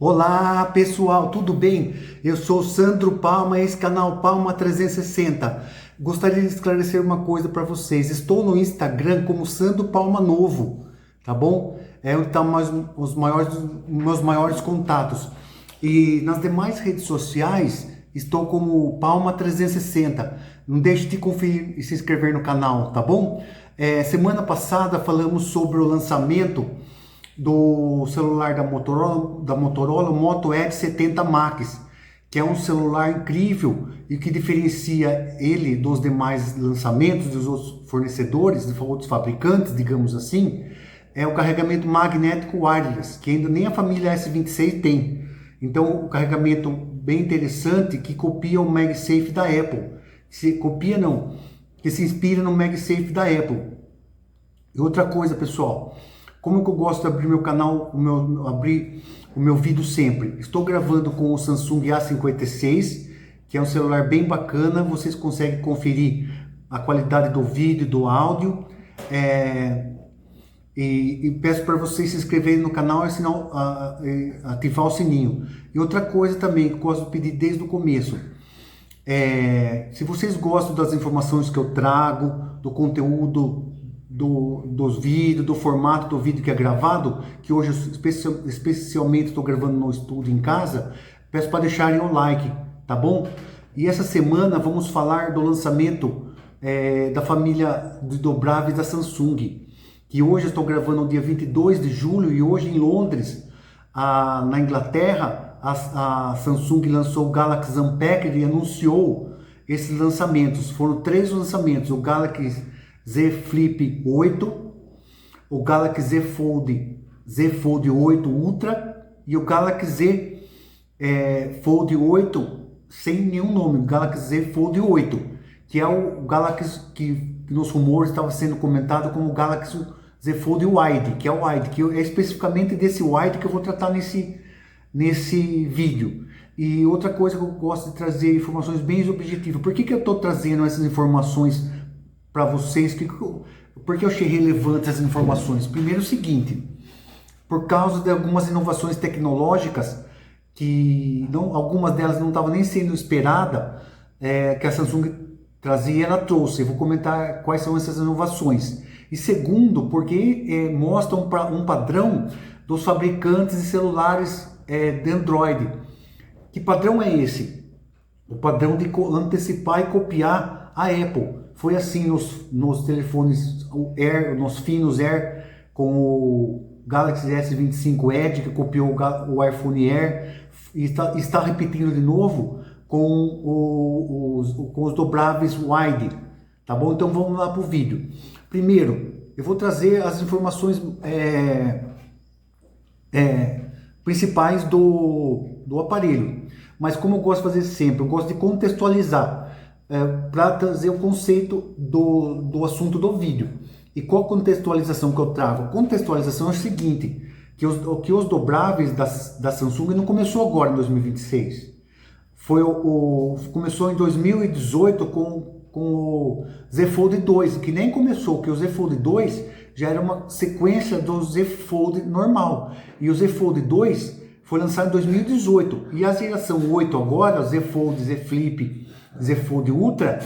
Olá pessoal, tudo bem? Eu sou Sandro Palma, esse canal Palma 360. Gostaria de esclarecer uma coisa para vocês. Estou no Instagram como Sandro Palma Novo, tá bom? É onde estão os meus maiores contatos. E nas demais redes sociais estou como Palma 360. Não deixe de conferir e se inscrever no canal, tá bom? Semana passada falamos sobre o lançamento do celular da Motorola Moto Edge 70 Max, que é um celular incrível e que diferencia ele dos demais lançamentos dos outros fornecedores, dos outros fabricantes, digamos assim, é o carregamento magnético wireless, que ainda nem a família S26 tem. Então, o carregamento bem interessante que copia o MagSafe da Apple. Que se inspira no MagSafe da Apple. E outra coisa, pessoal, como que eu gosto de abrir meu canal, abrir o meu vídeo sempre? Estou gravando com o Samsung A56, que é um celular bem bacana, vocês conseguem conferir a qualidade do vídeo, do áudio, e peço para vocês se inscreverem no canal e ativar o sininho. E outra coisa também que eu gosto de pedir desde o começo, se vocês gostam das informações que eu trago, do conteúdo, dos vídeos, do formato do vídeo que é gravado, que hoje especialmente estou gravando no estúdio em casa, peço para deixarem o like, tá bom? E essa semana vamos falar do lançamento da família de dobráveis da Samsung, que hoje eu estou gravando no dia 22 de julho e hoje em Londres, na Inglaterra, a Samsung lançou o Galaxy Unpacked e anunciou esses lançamentos. Foram 3 lançamentos: o Galaxy Z Flip 8, o Galaxy Z Fold 8 Ultra e o Galaxy Z Fold 8 sem nenhum nome, o Galaxy Z Fold 8, que é o Galaxy que nos rumores estava sendo comentado como o Galaxy Z Fold Wide, que é o Wide, que é especificamente desse Wide que eu vou tratar nesse vídeo. E outra coisa que eu gosto de trazer informações bem objetivas. Por que eu estou trazendo essas informações para vocês? Porque eu achei relevante essas informações. Primeiro, o seguinte: por causa de algumas inovações tecnológicas que algumas delas não estavam nem sendo esperada, que a Samsung trazia, ela trouxe. Eu vou comentar quais são essas inovações. E segundo, porque mostram um padrão dos fabricantes de celulares de Android. Que padrão é esse? O padrão de antecipar e copiar a Apple. Foi assim nos telefones Air, nos finos Air, com o Galaxy S25 Edge, que copiou o iPhone Air, e está repetindo de novo com os dobráveis Wide, tá bom? Então vamos lá para o vídeo. Primeiro, eu vou trazer as informações principais do aparelho, mas como eu gosto de fazer sempre, eu gosto de contextualizar, para trazer o conceito do assunto do vídeo. E qual contextualização que eu trago? A contextualização é o seguinte: que os dobráveis da Samsung não começou agora em 2026. Começou em 2018 com o Z Fold 2, que nem começou, porque o Z Fold 2 já era uma sequência do Z Fold normal. E o Z Fold 2 foi lançado em 2018. E a geração 8 agora, o Z Fold, Z Flip, Z Fold Ultra,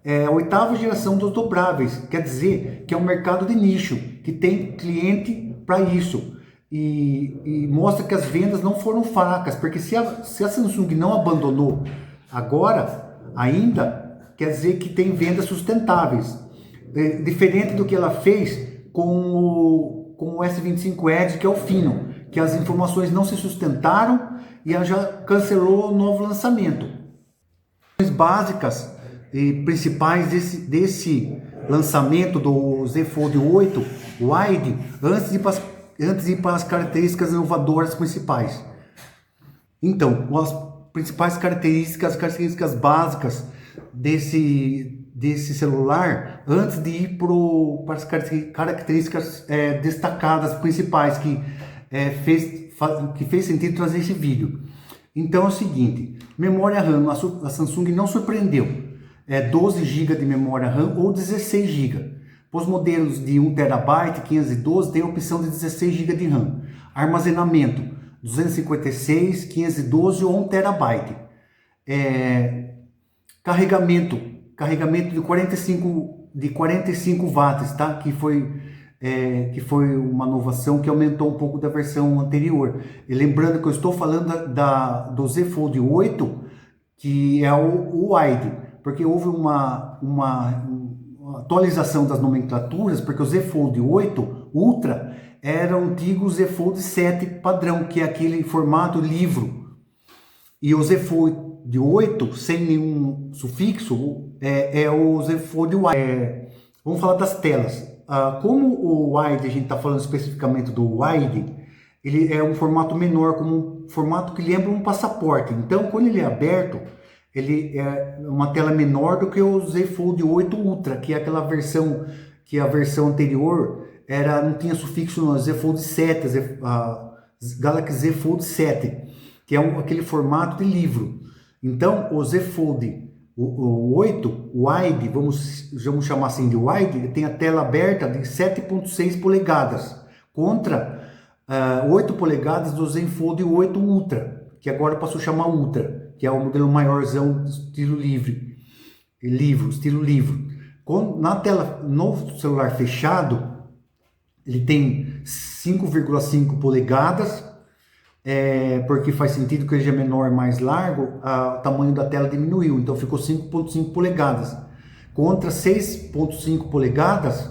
é a 8ª geração dos dobráveis. Quer dizer que é um mercado de nicho, que tem cliente para isso. E mostra que as vendas não foram fracas, porque se a Samsung não abandonou agora, ainda, quer dizer que tem vendas sustentáveis. Diferente do que ela fez com o S25 Edge, que é o fino, que as informações não se sustentaram e ela já cancelou o novo lançamento. As básicas e principais desse lançamento do Z Fold 8 Wide, antes de ir para as características inovadoras principais. Então, as principais características básicas desse celular, antes de ir para as características destacadas principais que fez sentido trazer esse vídeo. Então é o seguinte: memória RAM, a Samsung não surpreendeu, 12 GB de memória RAM ou 16 GB. Os modelos de 1 TB, 512 tem a opção de 16 GB de RAM. Armazenamento 256, 512 ou 1 terabyte. Carregamento de 45 watts, tá? Que foi uma inovação que aumentou um pouco da versão anterior. E lembrando que eu estou falando do Z Fold 8, que é o wide, porque houve uma atualização das nomenclaturas, porque o Z Fold 8 Ultra era o antigo Z Fold 7 padrão, que é aquele formato livro. E o Z Fold 8, sem nenhum sufixo, é o Z Fold Wide. Vamos falar das telas. Como o Wide, a gente está falando especificamente do Wide, ele é um formato menor, como um formato que lembra um passaporte. Então, quando ele é aberto, ele é uma tela menor do que o Z Fold 8 Ultra, que é aquela versão que a versão anterior não tinha sufixo no Z Fold 7, Galaxy Z Fold 7, que é aquele formato de livro. Então, o Z Fold o 8, Wide, vamos chamar assim de Wide, ele tem a tela aberta de 7.6 polegadas, contra 8 polegadas do Z Fold 8 Ultra, que agora passou a chamar Ultra, que é o modelo maiorzão estilo estilo livro. Na tela, no celular fechado, ele tem 5,5 polegadas, porque faz sentido que ele já é menor e mais largo, o tamanho da tela diminuiu, então ficou 5,5 polegadas, contra 6,5 polegadas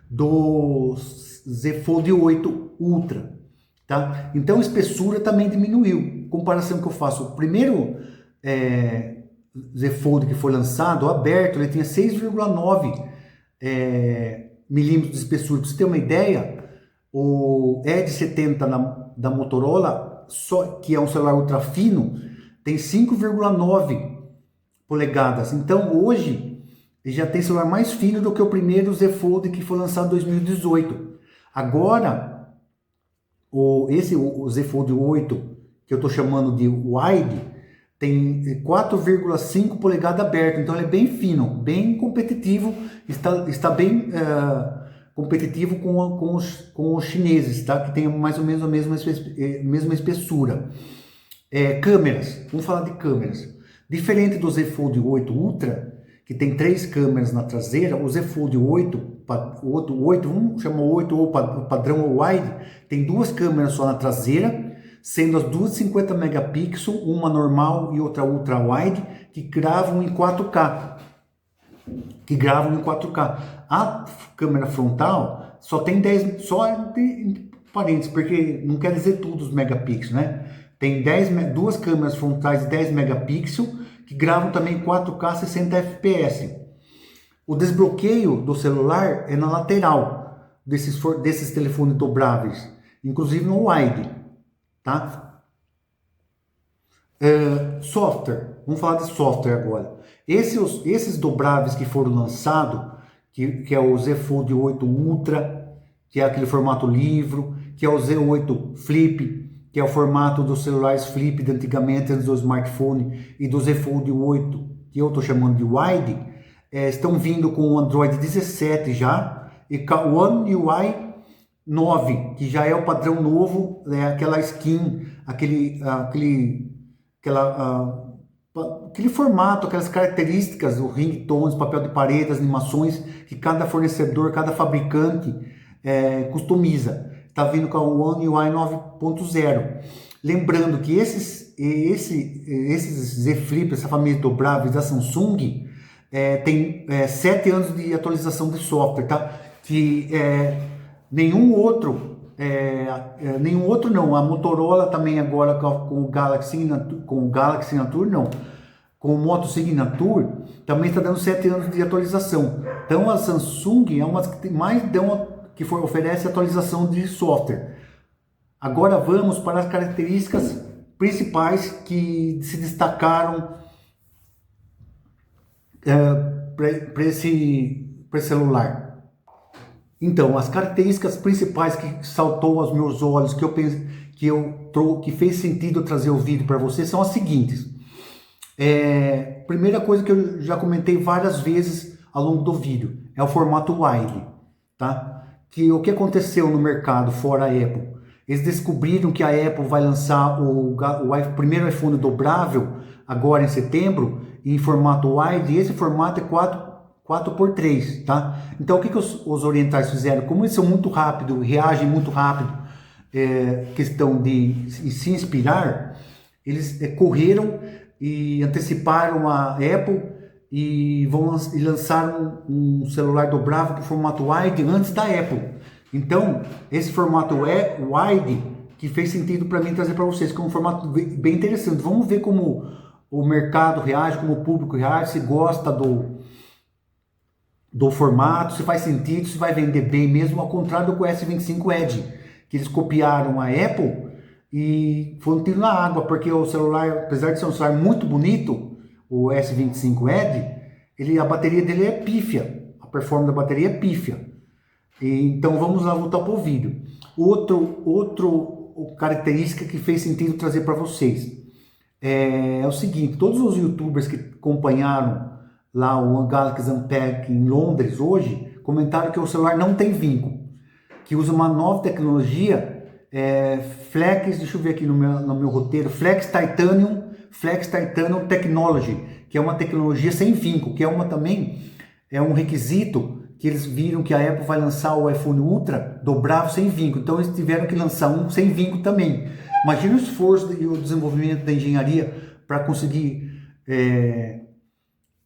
do Z Fold 8 Ultra, tá? Então a espessura também diminuiu. Comparação que eu faço, o primeiro Z Fold que foi lançado, aberto, ele tinha 6,9 milímetros de espessura. Para você ter uma ideia, o Edge 70 da Motorola, que é um celular ultra fino, tem 5,9 polegadas. Então hoje ele já tem celular mais fino do que o primeiro Z Fold que foi lançado em 2018. Agora, o Z Fold 8, que eu estou chamando de Wide, tem 4,5 polegadas aberto. Então ele é bem fino, bem competitivo, está bem competitivo com os chineses, tá? Que tem mais ou menos a mesma espessura. Câmeras, vamos falar de câmeras. Diferente do Z Fold 8 Ultra, que tem 3 câmeras na traseira, o Z Fold 8, vamos chamar 8 ou padrão ou wide, tem 2 câmeras só na traseira, sendo as duas 50 megapixels, uma normal e outra ultra wide, que gravam em 4K. A câmera frontal só tem 10, só em parênteses, porque não quer dizer tudo os megapixels, né? Tem 2 câmeras frontais de 10 megapixels que gravam também em 4K 60 fps. O desbloqueio do celular é na lateral desses telefones dobráveis, inclusive no wide, tá? Software, vamos falar de software agora. Esses dobráveis que foram lançados, que é o Z Fold 8 Ultra, que é aquele formato livro, que é o Z8 Flip, que é o formato dos celulares flip de antigamente, antes do smartphone, e do Z Fold 8, que eu estou chamando de Wide, estão vindo com o Android 17 já, e com o One UI 9, que já é o padrão novo, aquela skin, aquele formato, aquelas características, o ringtones, papel de parede, as animações que cada fornecedor, cada fabricante customiza. Está vindo com o One UI 9.0. Lembrando que esses Z Flip, essa família dobráveis da Samsung, tem 7 anos de atualização de software, tá? Que nenhum outro não. A Motorola também agora com o Galaxy Signature, não. Com o Moto Signature também está dando 7 anos de atualização. Então a Samsung é uma que mais oferece atualização de software. Agora vamos para as características principais que se destacaram para esse celular. Então, as características principais que saltou aos meus olhos, que fez sentido eu trazer o vídeo para vocês, são as seguintes. Primeira coisa que eu já comentei várias vezes ao longo do vídeo, é o formato wide, tá? Que o que aconteceu no mercado fora a Apple? Eles descobriram que a Apple vai lançar o primeiro iPhone dobrável agora em setembro, em formato wide, e esse formato é 4x3, tá? Então o que os orientais fizeram? Como eles são muito rápidos, reagem muito rápido, questão de se inspirar, eles correram e anteciparam a Apple e lançaram um celular dobrável para o formato wide antes da Apple. Então, esse formato wide que fez sentido para mim trazer para vocês, que é um formato bem interessante. Vamos ver como o mercado reage, como o público reage, se gosta do formato, se faz sentido, se vai vender bem mesmo, ao contrário do S25 Edge, que eles copiaram a Apple e foi um tiro na água, porque o celular, apesar de ser um celular muito bonito, o S25 Edge, a bateria dele é pífia, a performance da bateria é pífia. Então vamos lá voltar para o vídeo. Outra característica que fez sentido trazer para vocês é o seguinte: todos os YouTubers que acompanharam lá o Galaxy Unpacked em Londres hoje comentaram que o celular não tem vinco, que usa uma nova tecnologia, Flex, deixa eu ver aqui no meu roteiro, Flex Titanium Technology, que é uma tecnologia sem vinco, que também é um requisito que eles viram que a Apple vai lançar o iPhone Ultra dobrável sem vinco, então eles tiveram que lançar um sem vinco também. Imagina o esforço e o desenvolvimento da engenharia para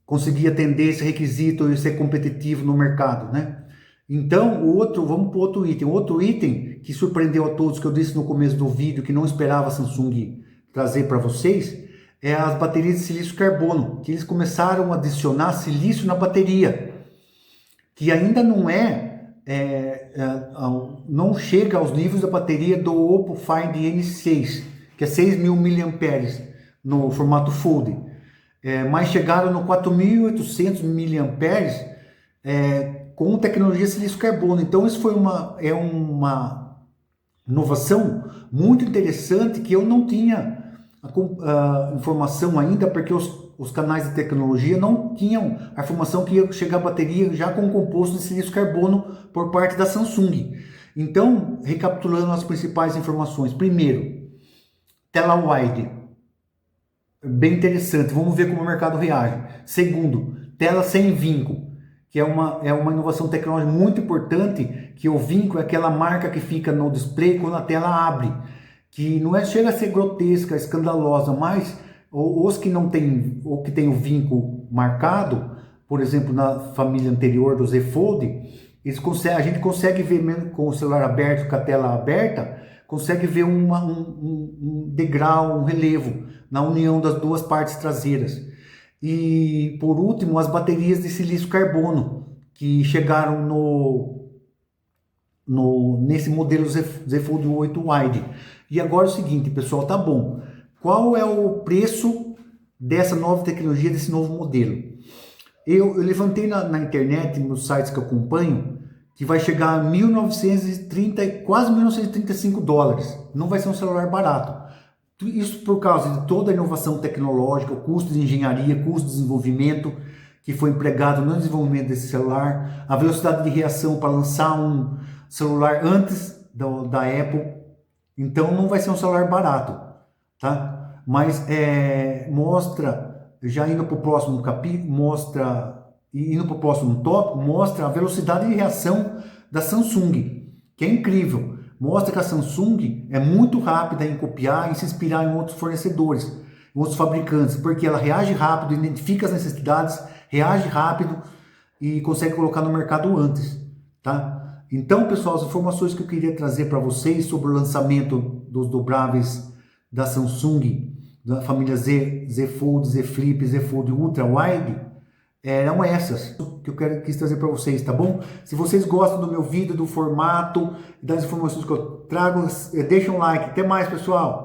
conseguir atender esse requisito e ser competitivo no mercado, né? Então, vamos para outro item. Outro item que surpreendeu a todos, que eu disse no começo do vídeo, que não esperava a Samsung trazer para vocês, é as baterias de silício carbono, que eles começaram a adicionar silício na bateria, que ainda não chega aos níveis da bateria do Oppo Find N6, que é 6.000 mAh no formato Fold, mas chegaram no 4.800 mAh com tecnologia silício carbono. Então isso foi uma inovação muito interessante, que eu não tinha a informação ainda, porque os canais de tecnologia não tinham a informação que ia chegar a bateria já com composto de silício carbono por parte da Samsung. Então, recapitulando as principais informações: primeiro, tela wide, bem interessante, vamos ver como o mercado reage. Segundo, tela sem vinco, que é uma inovação tecnológica muito importante, que o vinco é aquela marca que fica no display quando a tela abre, que não chega a ser grotesca, escandalosa, mas os que não tem, ou que tem o vinco marcado, por exemplo, na família anterior do Z Fold, a gente consegue ver mesmo com o celular aberto, com a tela aberta, consegue ver um degrau, um relevo na união das duas partes traseiras. E por último, as baterias de silício carbono, que chegaram nesse modelo Z Fold 8 Wide. E agora é o seguinte, pessoal, tá bom. Qual é o preço dessa nova tecnologia, desse novo modelo? Eu levantei na internet, nos sites que eu acompanho, que vai chegar a 1.930, quase 1.935 dólares. Não vai ser um celular barato. Isso por causa de toda a inovação tecnológica, o custo de engenharia, custo de desenvolvimento que foi empregado no desenvolvimento desse celular, a velocidade de reação para lançar um celular antes da Apple. Então não vai ser um celular barato, tá? Mas mostra, já indo para o próximo capítulo, indo para o próximo tópico, mostra a velocidade de reação da Samsung, que é incrível. Mostra que a Samsung é muito rápida em copiar e se inspirar em outros fornecedores, em outros fabricantes, porque ela reage rápido, identifica as necessidades, reage rápido e consegue colocar no mercado antes, tá? Então, pessoal, as informações que eu queria trazer para vocês sobre o lançamento dos dobráveis da Samsung, da família Z Fold, Z Flip, Z Fold Ultra Wide, eram essas que eu quis trazer para vocês, tá bom? Se vocês gostam do meu vídeo, do formato, das informações que eu trago, deixa um like. Até mais, pessoal!